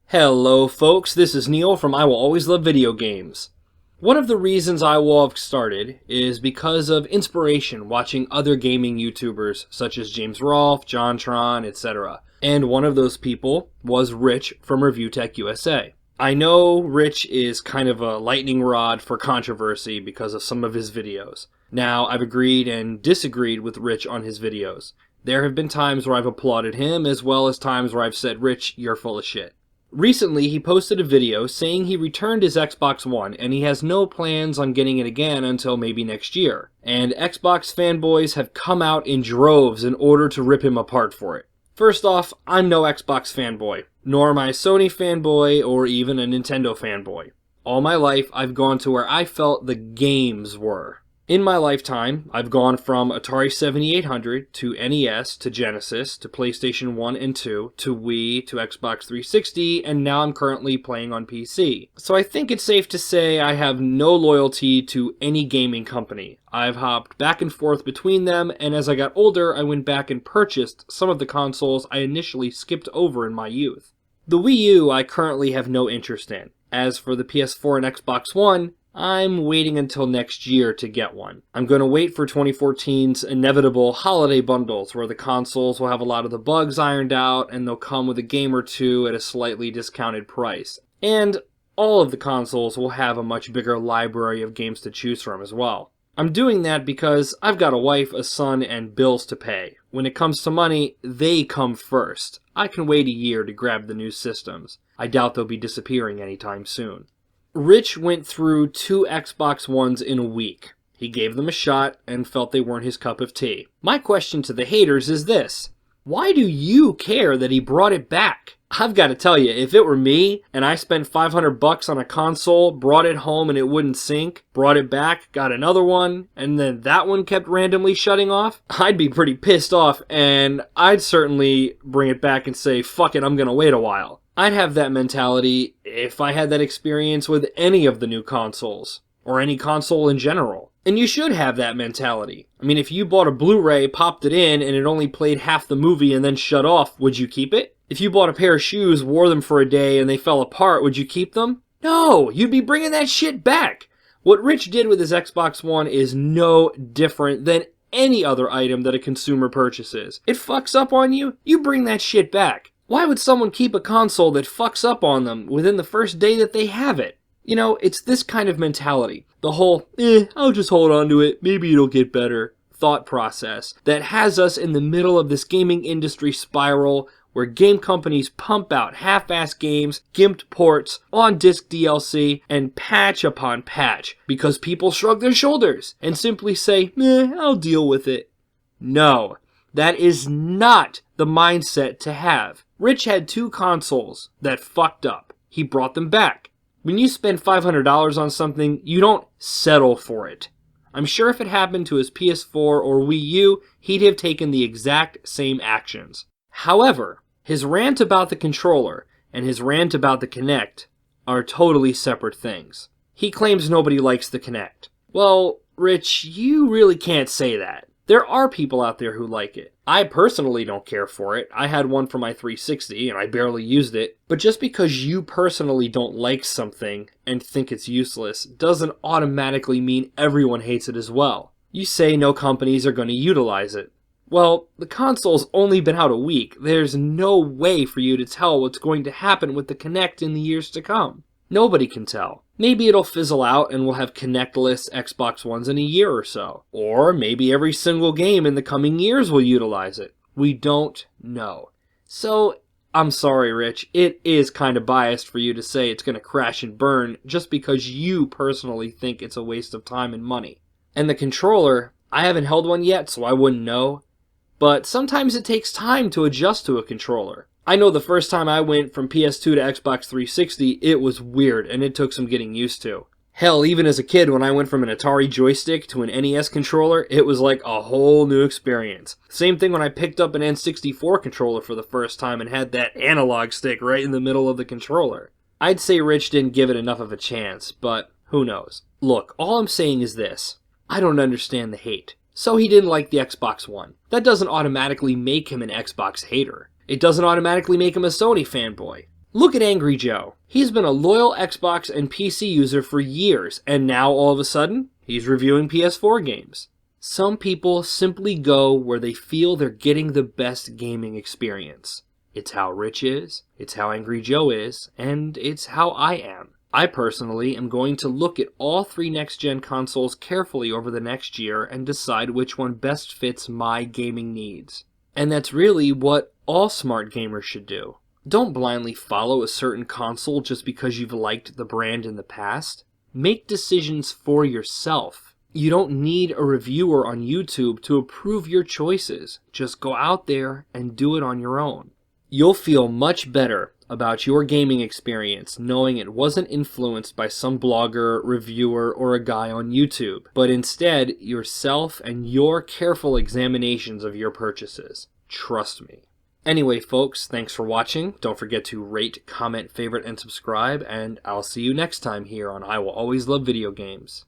Hello folks, this is Neil from I Will Always Love Video Games. One of the reasons IWALVG started is because of inspiration watching other gaming YouTubers such as James Rolfe, JonTron, etc. And one of those people was Rich from ReviewTechUSA. I know Rich is kind of a lightning rod for controversy because of some of his videos. Now, I've agreed and disagreed with Rich on his videos. There have been times where I've applauded him as well as times where I've said, Rich, you're full of shit. Recently, he posted a video saying he returned his Xbox One and he has no plans on getting it again until maybe next year. And Xbox fanboys have come out in droves in order to rip him apart for it. First off, I'm no Xbox fanboy, nor am I a Sony fanboy or even a Nintendo fanboy. All my life, I've gone to where I felt the games were. In my lifetime, I've gone from Atari 7800 to NES to Genesis to PlayStation 1 and 2 to Wii to Xbox 360, and now I'm currently playing on PC. So I think it's safe to say I have no loyalty to any gaming company. I've hopped back and forth between them, and as I got older, I went back and purchased some of the consoles I initially skipped over in my youth. The Wii U I currently have no interest in. As for the PS4 and Xbox One, I'm waiting until next year to get one. I'm going to wait for 2014's inevitable holiday bundles where the consoles will have a lot of the bugs ironed out and they'll come with a game or two at a slightly discounted price. And all of the consoles will have a much bigger library of games to choose from as well. I'm doing that because I've got a wife, a son, and bills to pay. When it comes to money, they come first. I can wait a year to grab the new systems. I doubt they'll be disappearing anytime soon. Rich went through 2 Xbox Ones in a week. He gave them a shot and felt they weren't his cup of tea. My question to the haters is this: why do you care that he brought it back? I've got to tell you, if it were me and I spent $500 on a console, brought it home and it wouldn't sync, brought it back, got another one, and then that one kept randomly shutting off, I'd be pretty pissed off, and I'd certainly bring it back and say, fuck it, I'm gonna wait a while. I'd have that mentality if I had that experience with any of the new consoles, or any console in general. And you should have that mentality. I mean, if you bought a Blu-ray, popped it in, and it only played half the movie and then shut off, would you keep it? If you bought a pair of shoes, wore them for a day, and they fell apart, would you keep them? No! You'd be bringing that shit back! What Rich did with his Xbox One is no different than any other item that a consumer purchases. It fucks up on you, you bring that shit back. Why would someone keep a console that fucks up on them within the first day that they have it? You know, it's this kind of mentality, the whole, I'll just hold on to it, maybe it'll get better, thought process, that has us in the middle of this gaming industry spiral where game companies pump out half-assed games, gimped ports, on-disc DLC, and patch upon patch, because people shrug their shoulders and simply say, I'll deal with it. No, that is not the mindset to have. Rich had 2 consoles that fucked up. He brought them back. When you spend $500 on something, you don't settle for it. I'm sure if it happened to his PS4 or Wii U, he'd have taken the exact same actions. However, his rant about the controller and his rant about the Kinect are totally separate things. He claims nobody likes the Kinect. Well, Rich, you really can't say that. There are people out there who like it. I personally don't care for it. I had one for my 360 and I barely used it. But just because you personally don't like something and think it's useless doesn't automatically mean everyone hates it as well. You say no companies are going to utilize it. Well, the console's only been out a week. There's no way for you to tell what's going to happen with the Kinect in the years to come. Nobody can tell. Maybe it'll fizzle out and we'll have Kinect-less Xbox Ones in a year or so. Or maybe every single game in the coming years will utilize it. We don't know. So, I'm sorry, Rich, it is kind of biased for you to say it's going to crash and burn just because you personally think it's a waste of time and money. And the controller, I haven't held one yet, so I wouldn't know. But sometimes it takes time to adjust to a controller. I know the first time I went from PS2 to Xbox 360, it was weird, and it took some getting used to. Hell, even as a kid, when I went from an Atari joystick to an NES controller, it was like a whole new experience. Same thing when I picked up an N64 controller for the first time and had that analog stick right in the middle of the controller. I'd say Rich didn't give it enough of a chance, but who knows. Look, all I'm saying is this. I don't understand the hate. So he didn't like the Xbox One. That doesn't automatically make him an Xbox hater. It doesn't automatically make him a Sony fanboy. Look at Angry Joe. He's been a loyal Xbox and PC user for years, and now all of a sudden, he's reviewing PS4 games. Some people simply go where they feel they're getting the best gaming experience. It's how Rich is, it's how Angry Joe is, and it's how I am. I personally am going to look at all 3 next-gen consoles carefully over the next year and decide which one best fits my gaming needs. And that's really what all smart gamers should do. Don't blindly follow a certain console just because you've liked the brand in the past. Make decisions for yourself. You don't need a reviewer on YouTube to approve your choices. Just go out there and do it on your own. You'll feel much better about your gaming experience knowing it wasn't influenced by some blogger, reviewer, or a guy on YouTube, but instead yourself and your careful examinations of your purchases. Trust me. Anyway, folks, thanks for watching. Don't forget to rate, comment, favorite, and subscribe, and I'll see you next time here on I Will Always Love Video Games.